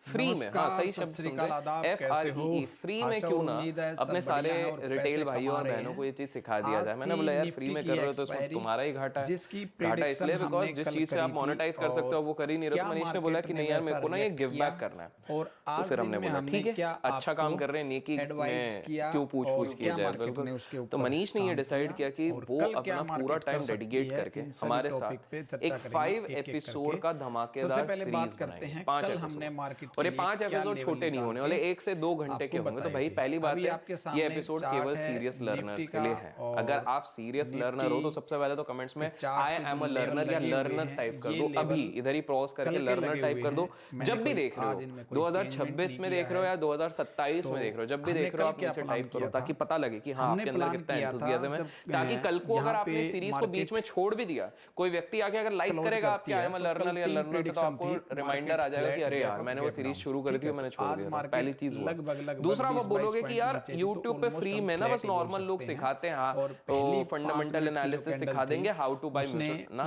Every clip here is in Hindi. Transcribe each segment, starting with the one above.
फ्री में, हाँ सही शब्द सुन रहे, FREE, फ्री में क्यों ना अपने सारे रिटेल भाइयों और बहनों को ये चीज सिखा दिया जाए। मैंने बोला यार फ्री में कर रहे हो तो इसमें तुम्हारा ही घाटा है। घाटा इसलिए बिकॉज जिस चीज से आप मोनेटाइज कर सकते हो वो कर ही नहीं रहे। तो मनीष ने बोला कि नहीं यार मेरे को ना ये गिव बैक करना है। तो फिर हमने बोला ठीक है, अच्छा काम कर रहे हैं, नेकी में क्यों पूछ पूछ किया जाए। बिल्कुल। तो मनीष ने ये डिसाइड किया कि वो अपना पूरा टाइम डेडिकेट करके हमारे साथ एक 5 एपिसोड का धमाकेदार सीरीज बनाएंगे, 5 एपिसोड। और ये 5 एपिसोड छोटे नहीं होने वाले, 1 से 2 घंटे के होंगे। तो भाई पहली बात है ये एपिसोड केवल सीरियस लर्नर्स के लिए है। अगर आप सीरियस लर्नर हो तो सबसे पहले तो कमेंट्स में आई एम अ लर्नर या लर्नर टाइप कर दो। अभी इधर ही पॉज करके लर्नर टाइप कर दो। जब भी देख रहे हो 2026 में देख रहे हो या 2027 में देख रहे हो, जब भी देख रहे हो आप नीचे टाइप करो ताकि पता लगे कि हाँ आपके अंदर कितना एंथुसियाज्म है। ताकि कल को अगर आपने सीरीज को बीच में छोड़ भी दिया, कोई व्यक्ति आके अगर लाइक करेगा आपके आई एम अ लर्नर या लर्नर तो आपको रिमाइंडर आ जाएगा कि अरे यार मैंने वो सीरीज शुरू करी थी मैंने छोड़ दिया था। पहली चीज वो। दूसरा वो बोलोगे कि यार YouTube पे फ्री में ना बस नॉर्मल लोग सिखाते हैं, हाँ तो फंडामेंटल एनालिसिस सिखा देंगे, हाउ टू बाय म्यूचुअल ना।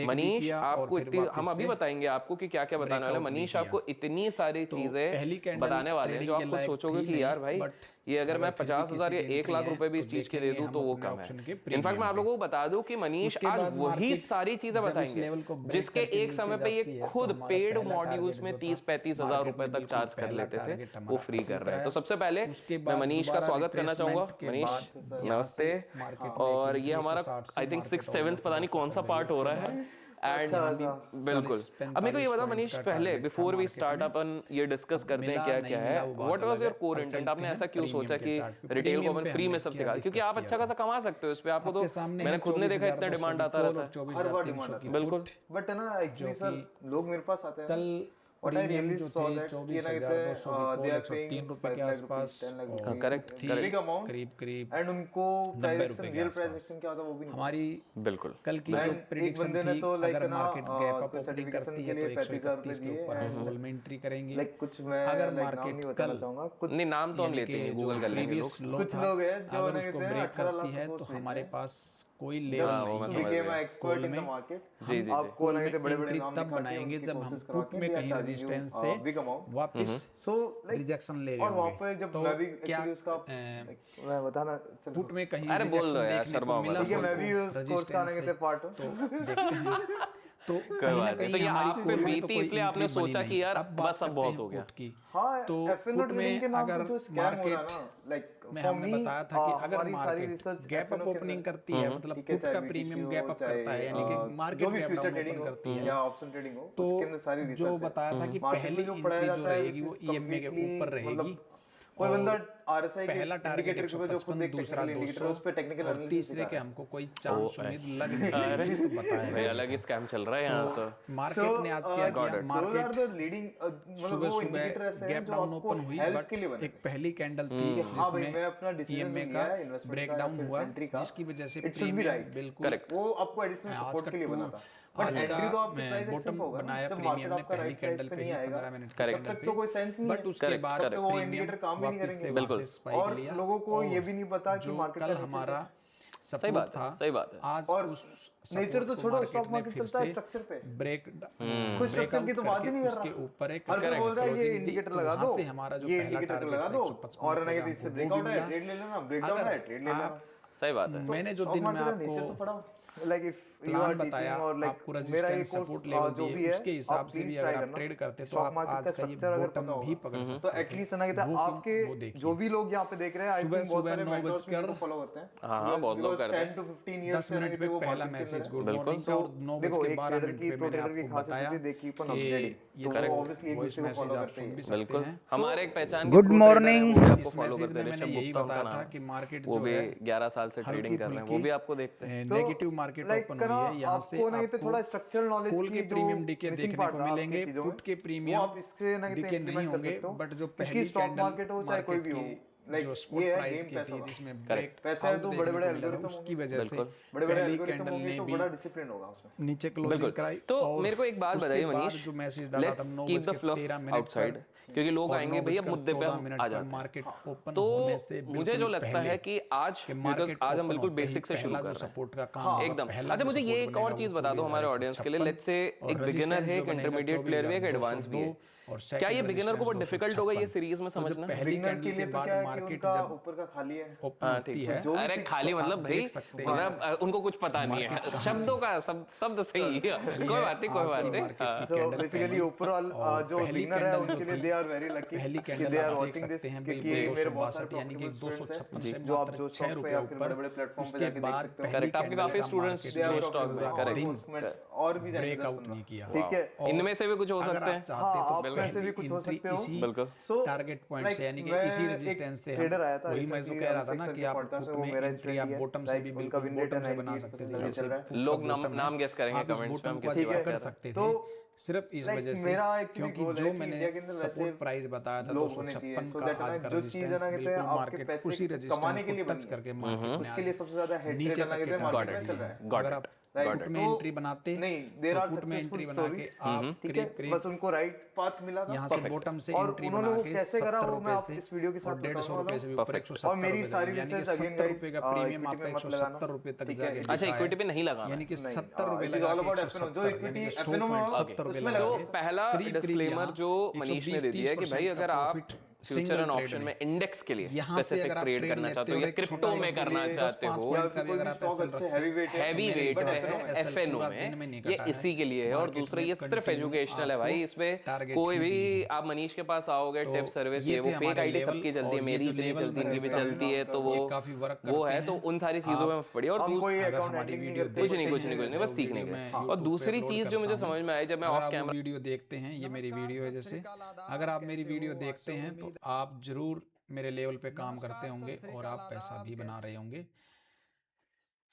मनीष आपको इतनी, हम अभी बताएंगे आपको कि क्या क्या बताने वाले। मनीष आपको इतनी सारी चीजें बताने वाले हैं जो आप खुद सोचोगे कि यार भाई ये अगर मैं 50,000 या 1 लाख रुपए भी इस चीज के दे दूं तो वो कम है। इनफैक्ट मैं आप लोगों को बता दूं कि मनीष आज वही सारी चीजें बताएंगे जिसके एक समय पे ये खुद पेड मॉड्यूल्स में 30-35 हजार रुपए तक चार्ज कर लेते थे, वो फ्री कर रहे हैं। तो सबसे पहले मैं मनीष का स्वागत करना चाहूंगा। मनीष नमस्ते। और ये हमारा आई थिंक 6th-7th पता नहीं कौन सा पार्ट हो रहा है। एंड बिल्कुल। अब मेरे को ये बता मनीष, पहले बिफोर वी स्टार्ट अपन ये डिस्कस करते हैं क्या क्या है, what was your core intent. आपने ऐसा क्यों सोचा कि रिटेल को अपन फ्री में सब सिखा, क्योंकि आप अच्छा खासा कमा सकते हो इस पे। आपको तो मैंने खुद ने देखा इतना डिमांड आता रहता है, हर बार डिमांड आता है। बिल्कुल। बट है ना एक्चुअली सर लोग मेरे पास आते हैं What I really saw that ये ना कहते they are paying 5 lakh rupees 10 lakh rupees correct big amount करीब and उनको price action real price action क्या होता है वो भी नहीं हमारी बिल्कुल। कल की जो एक बंदे ने तो लाइक ना कोई सर्टिफिकेशन के लिए 35,000 रुपए दिए गूगल में एंट्री करेंगे। लाइक कुछ मैं अगर नाम नहीं बताना चाहूंगा, कुछ नहीं नाम तो हम लेते हैं, गूगल कर लेंगे लोग। कुछ लोग हैं जो ना कहते हैं 18 लाख है तो हमारे पास कोई जब लेवल नहीं became an expert in the market, जी जी आपको ना कहते बड़े-बड़े नाम तब बनाएंगे जब हम पुट में कहीं रेजिस्टेंस से बिग अमाउंट वापस सो रिजेक्शन ले रहे और वहाँ पे जब मैं भी क्या एक्चुअली उसका मैं बताना पुट में कहीं अरे बोल दो यार, देखने को शर्मा मिला मत। ठीक है, मैं भी उस कोर्स का आने के पार्ट हूँ तो देखते हैं तो कोई बात नहीं। तो ये आप पे बीती इसलिए आपने सोचा कि यार बस अब बहुत हो गया। हाँ तो एफएनओ ट्रेडिंग के नाम अगर पे जो स्कैम हो रहा है ना, लाइक में फॉर हमने मी बताया था कि अगर मार्केट गैप अप ओपनिंग करती है, मतलब पुट का प्रीमियम गैप अप करता है, यानी कि मार्केट जो भी gap future down trading open हो करती है या ऑप्शन ट्रेडिंग हो, तो उसके अंदर सारी रिसर्च जो बताया था कि पहली जो एंट्री पढ़ाया जो जाता है रहेगी वो ईएमए के ऊपर रहेगी। कोई बंदा आरएसआई के पहला टारगेट इंडिकेटर पे जो खुद एक दूसरा टेक्निकल इंडिकेटर उस पे टेक्निकल और तीसरे के हमको कोई चांस उम्मीद लग नहीं रही है, तो बताया भाई अलग ही स्कैम चल रहा है यहाँ तो। मार्केट ने आज किया मार्केट लीडिंग सुबह सुबह गैप डाउन ओपन हुई, बट एक पहली कैंडल थी जिसमें ईएमए का ब्रेकडाउन हुआ जिसकी वजह से प्रीमियम बिल्कुल वो आपको एडिशनल सपोर्ट के लिए बना था। बट एंट्री तो आपकी प्राइस एक्शन होगा बनाया प्रीमियम ने पहली कैंडल पे ही 15 मिनट करेक्ट तक तो कोई सेंस नहीं है, बट उसके बाद तो वो इंडिकेटर काम भी नहीं करेंगे बिल्कुल। और लोगों को ये भी नहीं पता कि मार्केट कल हमारा सही बात है, सही बात है। आज और नेचर तो छोड़ो, स्टॉक मार्केट चलता है स्ट्रक्चर पे, ब्रेक कोई स्ट्रक्चर की तो बात ही नहीं कर रहा। उसके ऊपर एक हर कोई बोल रहा है ये इंडिकेटर लगा दो, हमारा जो ये इंडिकेटर लगा दो और ना कि इससे ब्रेकआउट है ट्रेड ले लेना, ब्रेकडाउन है ट्रेड ले लेना। सही बात है। मैंने जो दिन में आपको लाइक इफ प्लान बताया, आपको रेजिस्टेंस सपोर्ट लेवल दिए, उसके हिसाब से भी अगर आप ट्रेड करते तो आप आज का ये बॉटम भी पकड़ सकते तो एटलीस्ट ना कहता है आपके जो भी लोग यहाँ पे देख रहे हैं, आई थिंक बहुत सारे मेंटर्स को फॉलो करते हैं। हाँ बहुत लोग करते हैं। 10 to 15 इयर्स 10 मिनट पे पहला मैसेज गुड मॉर्निंग का और 9 बज के 12 मिनट पे मैंने आपको बताया कि ये करेक्ट ऑब्वियसली एक दूसरे को मैसेज फॉलो आप करते सुन हैं। भी सकते बिल्कुल। हैं। हमारे एक पहचान Good morning। आपको इस फॉलो मैसेज करते में हैं, मैंने ऋषभ यही गुप्ता उनका बताया था नाम कि मार्केट वो जो भी है 11 साल से ट्रेडिंग कर रहे हैं, वो भी आपको देखते हैं। नेगेटिव मार्केट ओपन हुई है, यहाँ से आपको थोड़ा स्ट्रक्चरल नॉलेज कॉल के प्रीमियम डीके देखने को मिलेंगे, पुट के वो प्रीमियम आप इससे ना डीके नहीं होंगे, बट जो पहली स्टॉक कैंडल मार्केट हो चाहे कोई भी हो, जो स्पॉट प्राइस की थी जिसमें ब्रेक पैसा है तो बड़े-बड़े एल्गोरिथम उसकी वजह से बड़े-बड़े पहली एल्गोरिथम कैंडल होंगे ने तो भी बड़ा डिसिप्लिन होगा उसमें नीचे क्लोजिंग कराई। तो और मेरे को एक बात उसके बताइए बाद मनीष, जो मैसेज डाला था let's keep the fluff 13 minute outside, क्योंकि लोग आएंगे भैया मुद्दे पे हम आ जाते हैं। मार्केट ओपन तो होने से मुझे जो लगता है कि आज बिकॉज आज हम बिल्कुल बेसिक से शुरू कर रहे हैं सपोर्ट का काम एकदम। अच्छा मुझे ये एक और चीज बता दो हमारे ऑडियंस के लिए, लेट्स से एक बिगिनर है, एक इंटरमीडिएट प्लेयर भी है, एक एडवांस भी है। और क्या ये बिगिनर को बहुत डिफिकल्ट होगा ये सीरीज में समझना? पहली कैंडल के बाद मार्केट जब ऊपर का खाली है ओपन होती है, अरे खाली मतलब भाई मतलब उनको कुछ पता नहीं है शब्दों का, शब्द सही है, कोई बात नहीं कोई बात नहीं। बेसिकली ओवरऑल जो बिगिनर है उनके लिए दे आर वेरी लकी पहली कैंडल दे आर आप देख वाचिंग दिस, सकते हैं क्योंकि बिल्कुल मेरे बहुत सारे 262 यानी कि 156 से जो आप जो मात्र स्टॉक 6 पे रुपए या फिर ऊपर। बड़े-बड़े प्लेटफॉर्म पे उसके जाके देख बाद सकते हो। करेक्ट, आपके काफी स्टूडेंट्स जो स्टॉक में करेक्ट और भी जाएंगे ब्रेकआउट 10-15 नहीं किया, ठीक है। इनमें से भी कुछ हो सकते हैं, चाहते तो आप में से भी कुछ हो सकते हो, इसी बिल्कुल टारगेट पॉइंट से यानी कि इसी रेजिस्टेंस से ट्रेडर आया था, वही मैं जो कह रहा था ना कि आप में एंट्री आप बॉटम से भी बिल्कुल बॉटम से बना सकते थे, जैसे लोग नाम गेस करेंगे कमेंट्स में, हम किसी बात कर सकते थे सिर्फ इस वजह से क्योंकि जो मैंने सपोर्ट प्राइस बताया था 256 का, आज का रेजिस्टेंस बिल्कुल मार्केट उसी रेजिस्टेंस को टच करके मार्केट उसके लिए सबसे ज्यादा हेड ट्रेड करना है मार्केट में चल रहा है। अगर आप पुट में एंट्री बनाते तो पुट में एंट्री बना के आप करीब बस उनको राइट पाथ मिला था, यहाँ से बॉटम से एंट्री बना के कैसे करा 70 वो मैं रुपए आप इस वीडियो के से और साथ 150 रुपए से भी ऊपर 170 और मेरी सारी रुपए, यानी कि रिसर्च अगेन 70 रुपए का प्रीमियम आपका 170 रुपए तक जाके अच्छा इक्विटी पे नहीं लगाना, यानी कि 70 रुपए लगा के 170 जो इक्विटी एफएनओ में 70 रुपए उसमें लगा तो के पहला डिस्क्लेमर जो मनीष ने दे दिया है कि भाई अगर आप फ्यूचर एंड ऑप्शन में इंडेक्स के लिए स्पेसिफिक ट्रेड करना चाहते हो या क्रिप्टो में करना चाहते हो, हैवी वेट है एफएनओ में, ये इसी के लिए है। और दूसरा ये सिर्फ एजुकेशनल है भाई, इसमें कोई भी आप मनीष के पास आओगे टिप सर्विस ये वो फेक आईडी सबकी चलती है, मेरी इतनी चलती इनकी भी चलती है, तो वो है तो उन सारी चीजों में पढ़िए। और कुछ नहीं बस सीखने के। और दूसरी चीज जो मुझे समझ में आई जब मैं ऑफ कैमरा वीडियो देखते हैं, ये मेरी वीडियो है, जैसे अगर आप मेरी वीडियो देखते हैं तो आप जरूर मेरे लेवल पे काम करते होंगे और आप पैसा भी बना रहे होंगे।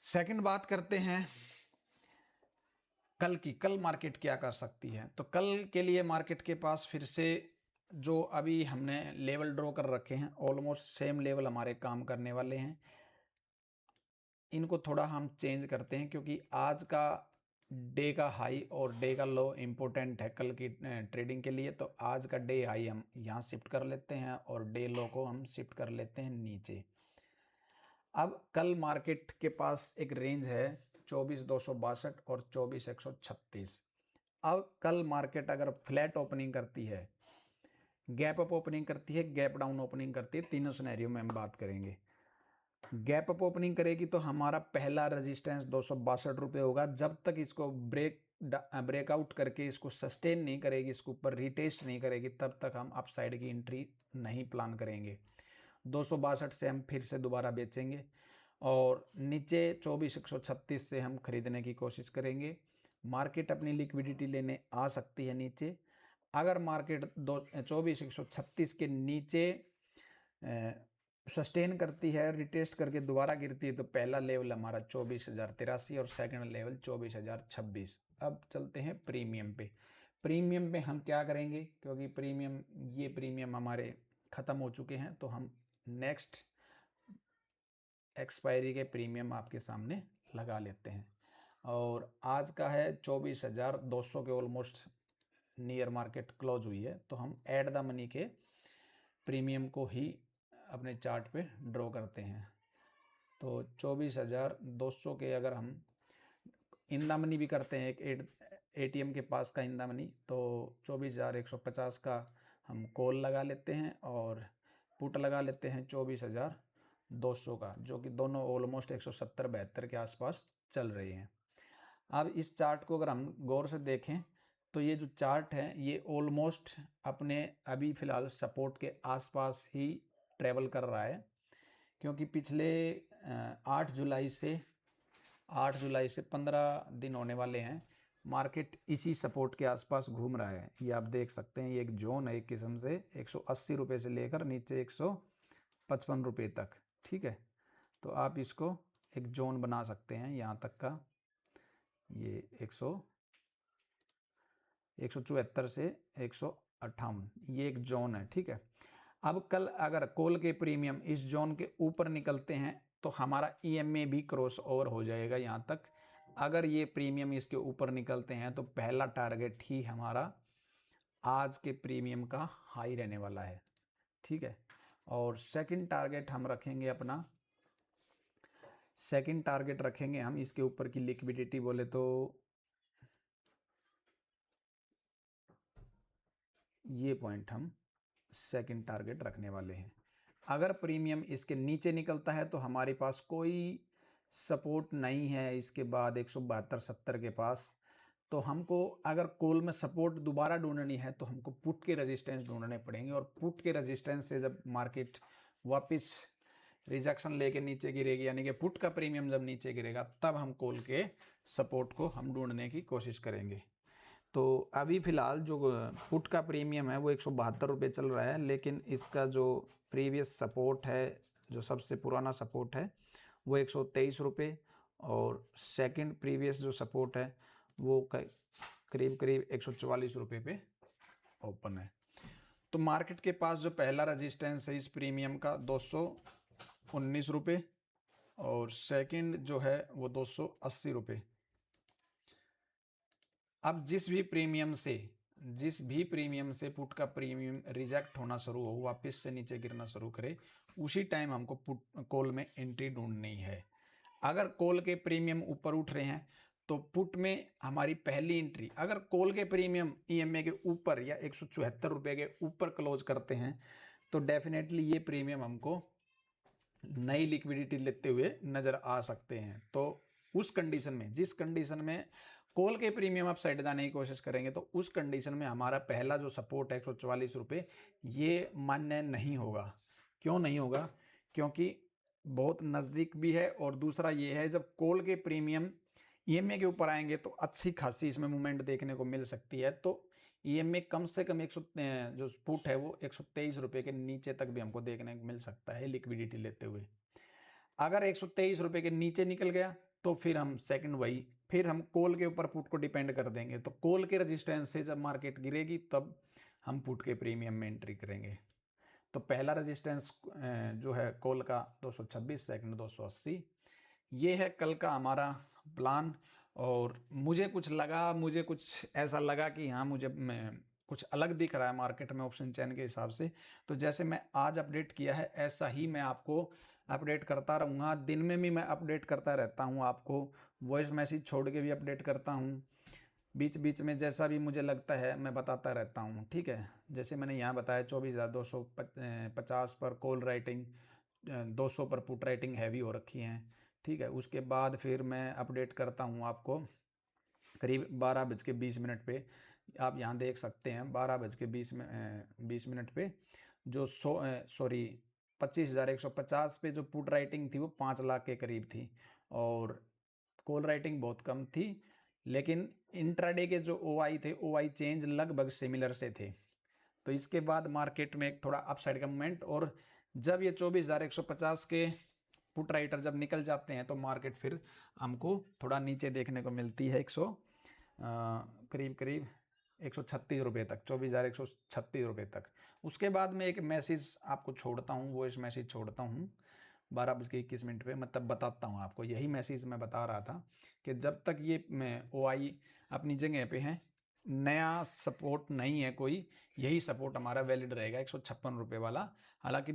सेकंड बात करते हैं कल मार्केट क्या कर सकती है। तो कल के लिए मार्केट के पास फिर से जो अभी हमने लेवल ड्रॉ कर रखे हैं ऑलमोस्ट सेम लेवल हमारे काम करने वाले हैं। इनको थोड़ा हम चेंज करते हैं क्योंकि आज का डे का हाई और डे का लो इम्पोर्टेंट है कल की ट्रेडिंग के लिए। तो आज का डे हाई हम यहाँ शिफ्ट कर लेते हैं और डे लो को हम शिफ्ट कर लेते हैं नीचे। अब कल मार्केट के पास एक रेंज है 24,262 और 24,136। अब कल मार्केट अगर फ्लैट ओपनिंग करती है, गैप अप ओपनिंग करती है, गैप डाउन ओपनिंग करती है, तीनों सिनेरियो में हम बात करेंगे। गैप अप ओपनिंग करेगी तो हमारा पहला रेजिस्टेंस 262 रुपये होगा। जब तक इसको ब्रेकआउट करके इसको सस्टेन नहीं करेगी, इसके ऊपर रिटेस्ट नहीं करेगी, तब तक हम अपसाइड की एंट्री नहीं प्लान करेंगे। 262 से हम फिर से दोबारा बेचेंगे और नीचे 24,136 से हम खरीदने की कोशिश करेंगे। मार्केट अपनी लिक्विडिटी लेने आ सकती है नीचे। अगर मार्केट 24,136 के नीचे सस्टेन करती है, रिटेस्ट करके दोबारा गिरती है, तो पहला लेवल हमारा 24,083 और सेकंड लेवल 24,026। अब चलते हैं प्रीमियम पे। प्रीमियम में हम क्या करेंगे, क्योंकि प्रीमियम हमारे ख़त्म हो चुके हैं, तो हम नेक्स्ट एक्सपायरी के प्रीमियम आपके सामने लगा लेते हैं। और आज का है 24,200 के ऑलमोस्ट नियर मार्केट क्लोज हुई है, तो हम ऐड द मनी के प्रीमियम को ही अपने चार्ट पे ड्रॉ करते हैं। तो 24,200 के अगर हम इन द मनी भी करते हैं, एक एटीएम के पास का इन द मनी, तो 24,150 का हम कॉल लगा लेते हैं और पुट लगा लेते हैं 24,200 का, जो कि दोनों ऑलमोस्ट 170-72 के आसपास चल रही हैं। अब इस चार्ट को अगर हम गौर से देखें तो ये जो चार्ट है ये ऑलमोस्ट अपने अभी फ़िलहाल सपोर्ट के आसपास ही ट्रेवल कर रहा है, क्योंकि पिछले 8 जुलाई से 15 दिन होने वाले हैं, मार्केट इसी सपोर्ट के आसपास घूम रहा है। ये आप देख सकते हैं, ये एक जोन है एक किस्म से 180 रुपये से लेकर नीचे 155 रुपये तक, ठीक है। तो आप इसको एक जोन बना सकते हैं यहाँ तक का, ये 174 से 158, ये एक जोन है, ठीक है। अब कल अगर कॉल के प्रीमियम इस जोन के ऊपर निकलते हैं तो हमारा ईएमए भी क्रॉस ओवर हो जाएगा यहाँ तक। अगर ये प्रीमियम इसके ऊपर निकलते हैं तो पहला टारगेट ही हमारा आज के प्रीमियम का हाई रहने वाला है, ठीक है। और सेकंड टारगेट हम रखेंगे हम इसके ऊपर की लिक्विडिटी बोले तो ये पॉइंट हम सेकंड टारगेट रखने वाले हैं। अगर प्रीमियम इसके नीचे निकलता है तो हमारे पास कोई सपोर्ट नहीं है इसके बाद 172.70 के पास, तो हमको अगर कॉल में सपोर्ट दोबारा ढूंढनी है तो हमको पुट के रेजिस्टेंस ढूंढने पड़ेंगे, और पुट के रेजिस्टेंस से जब मार्केट वापस रिजेक्शन लेके नीचे गिरेगी, यानी कि पुट का प्रीमियम जब नीचे गिरेगा, तब हम कॉल के सपोर्ट को हम ढूंढने की कोशिश करेंगे। तो अभी फ़िलहाल जो पुट का प्रीमियम है वो 172 रुपये चल रहा है, लेकिन इसका जो प्रीवियस सपोर्ट है, जो सबसे पुराना सपोर्ट है, वो 123 रुपये, और सेकंड प्रीवियस जो सपोर्ट है वो करीब करीब 144 रुपये पे ओपन है। तो मार्केट के पास जो पहला रेजिस्टेंस है इस प्रीमियम का 219 रुपये, और सेकंड जो है वो 280 रुपये। अब जिस भी प्रीमियम से पुट का प्रीमियम रिजेक्ट होना शुरू हो, वापस से नीचे गिरना शुरू करे, उसी टाइम हमको पुट कॉल में एंट्री ढूंढनी है। अगर कॉल के प्रीमियम ऊपर उठ रहे हैं तो पुट में हमारी पहली एंट्री, अगर कॉल के प्रीमियम ईएमए के ऊपर या 174 रुपये के ऊपर क्लोज करते हैं तो डेफिनेटली ये प्रीमियम हमको नई लिक्विडिटी लेते हुए नज़र आ सकते हैं। तो उस कंडीशन में, जिस कंडीशन में कॉल के प्रीमियम आप साइड जाने की कोशिश करेंगे, तो उस कंडीशन में हमारा पहला जो सपोर्ट है 144 रुपये, ये मान्य नहीं होगा। क्यों नहीं होगा? क्योंकि बहुत नज़दीक भी है, और दूसरा ये है जब कॉल के प्रीमियम ईएमए के ऊपर आएंगे तो अच्छी खासी इसमें मूवमेंट देखने को मिल सकती है। तो ईएमए कम से कम जो पुट है वो 123 रुपये के नीचे तक भी हमको देखने को मिल सकता है लिक्विडिटी लेते हुए। अगर 123 रुपये के नीचे निकल गया तो फिर हम फिर हम कॉल के ऊपर पुट को डिपेंड कर देंगे। तो कॉल के रेजिस्टेंस से जब मार्केट गिरेगी तब हम पुट के प्रीमियम में एंट्री करेंगे। तो पहला रेजिस्टेंस जो है कॉल का 226, सेकंड 280। ये है कल का हमारा प्लान। और मुझे कुछ ऐसा लगा कि हाँ, मुझे कुछ अलग दिख रहा है मार्केट में ऑप्शन चेन के हिसाब से। तो जैसे मैं आज अपडेट किया है ऐसा ही मैं आपको अपडेट करता रहूँगा। दिन में भी मैं अपडेट करता रहता हूँ, आपको वॉइस मैसेज छोड़ के भी अपडेट करता हूँ। बीच बीच में जैसा भी मुझे लगता है मैं बताता रहता हूँ, ठीक है। जैसे मैंने यहाँ बताया 24,250 पर कॉल राइटिंग, 200 पर पुट राइटिंग हैवी हो रखी हैं, ठीक है। उसके बाद फिर मैं अपडेट करता हूँ आपको करीब 12:20 पे। आप यहाँ देख सकते हैं 12:20 पे जो 25,150 पे जो पुट राइटिंग थी वो 5 लाख के करीब थी, और कॉल राइटिंग बहुत कम थी। लेकिन इंट्राडे के जो ओआई थे, ओआई चेंज लगभग सिमिलर से थे। तो इसके बाद मार्केट में एक थोड़ा अपसाइड का मूवमेंट, और जब ये 24,150 के पुट राइटर जब निकल जाते हैं तो मार्केट फिर हमको थोड़ा नीचे देखने को मिलती है, करीब करीब 136 रुपये तक, 24,136 रुपये तक। उसके बाद में एक मैसेज आपको छोड़ता हूँ, वॉइस मैसेज छोड़ता हूँ 12:21 पे, मतलब बताता हूँ आपको। यही मैसेज मैं बता रहा था कि जब तक ये ओआई अपनी जगह पे है, नया सपोर्ट नहीं है कोई, यही सपोर्ट हमारा वैलिड रहेगा 156 रुपये वाला। हालांकि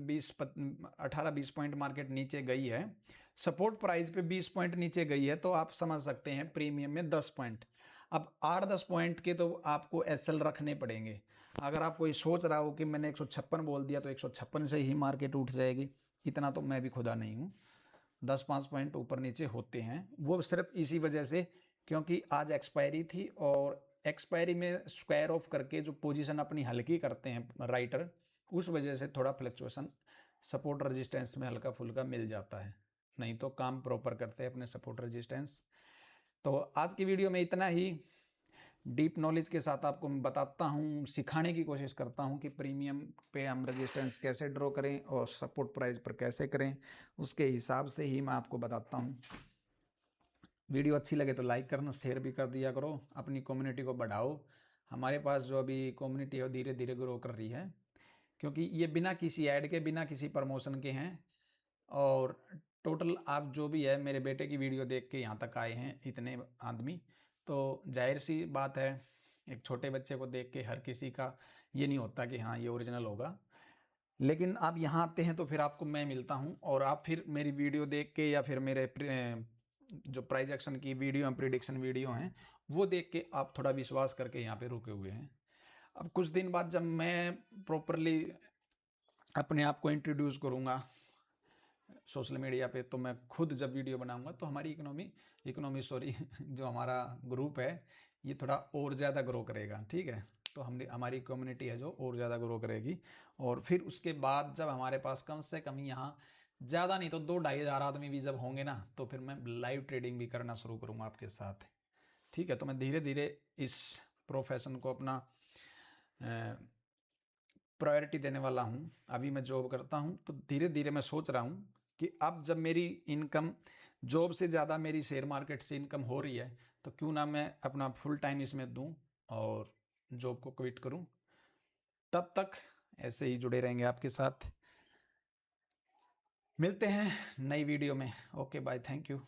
18-20 पॉइंट मार्केट नीचे गई है, सपोर्ट प्राइस पे 20 पॉइंट नीचे गई है, तो आप समझ सकते हैं प्रीमियम में 10 पॉइंट। अब 8-10 पॉइंट के तो आपको एसएल रखने पड़ेंगे। अगर आप कोई सोच रहा हो कि मैंने 156 बोल दिया तो 156 से ही मार्केट उठ जाएगी, इतना तो मैं भी खुदा नहीं हूँ। 10-5 पॉइंट ऊपर नीचे होते हैं, वो सिर्फ इसी वजह से क्योंकि आज एक्सपायरी थी, और एक्सपायरी में स्क्वायर ऑफ करके जो पोजीशन अपनी हल्की करते हैं राइटर, उस वजह से थोड़ा फ्लक्चुएशन सपोर्ट रेजिस्टेंस में हल्का फुल्का मिल जाता है, नहीं तो काम प्रॉपर करते हैं अपने सपोर्ट रेजिस्टेंस। तो आज की वीडियो में इतना ही। डीप नॉलेज के साथ आपको मैं बताता हूँ, सिखाने की कोशिश करता हूँ कि प्रीमियम पे हम रेजिस्टेंस कैसे ड्रॉ करें और सपोर्ट प्राइस पर कैसे करें, उसके हिसाब से ही मैं आपको बताता हूँ। वीडियो अच्छी लगे तो लाइक करना, शेयर भी कर दिया करो, अपनी कम्युनिटी को बढ़ाओ। हमारे पास जो अभी कम्युनिटी है वो धीरे धीरे ग्रो कर रही है, क्योंकि ये बिना किसी ऐड के, बिना किसी प्रमोशन के हैं। और टोटल आप जो भी है मेरे बेटे की वीडियो देख के यहाँ तक आए हैं इतने आदमी, तो जाहिर सी बात है एक छोटे बच्चे को देख के हर किसी का ये नहीं होता कि हाँ ये ओरिजिनल होगा। लेकिन आप यहाँ आते हैं तो फिर आपको मैं मिलता हूँ, और आप फिर मेरी वीडियो देख के या फिर मेरे जो प्राइस एक्शन की वीडियो, प्रिडिक्शन वीडियो हैं, वो देख के आप थोड़ा विश्वास करके यहाँ पे रुके हुए हैं। अब कुछ दिन बाद जब मैं प्रॉपरली अपने आप को इंट्रोड्यूस करूँगा सोशल मीडिया पे, तो मैं खुद जब वीडियो बनाऊंगा तो हमारी इकोनॉमी जो हमारा ग्रुप है ये थोड़ा और ज़्यादा ग्रो करेगा, ठीक है। तो हमारी कम्युनिटी है जो और ज़्यादा ग्रो करेगी। और फिर उसके बाद जब हमारे पास कम से कम यहाँ ज़्यादा नहीं तो 2-2.5 हज़ार आदमी भी जब होंगे ना, तो फिर मैं लाइव ट्रेडिंग भी करना शुरू करूँगा आपके साथ, ठीक है। तो मैं धीरे धीरे इस प्रोफेशन को अपना प्रायोरिटी देने वाला हूँ। अभी मैं जॉब करता हूँ, तो धीरे धीरे मैं सोच रहा हूँ कि अब जब मेरी इनकम जॉब से ज़्यादा मेरी शेयर मार्केट से इनकम हो रही है, तो क्यों ना मैं अपना फुल टाइम इसमें दूँ और जॉब को क्विट करूँ। तब तक ऐसे ही जुड़े रहेंगे आपके साथ। मिलते हैं नई वीडियो में। Okay bye, thank you.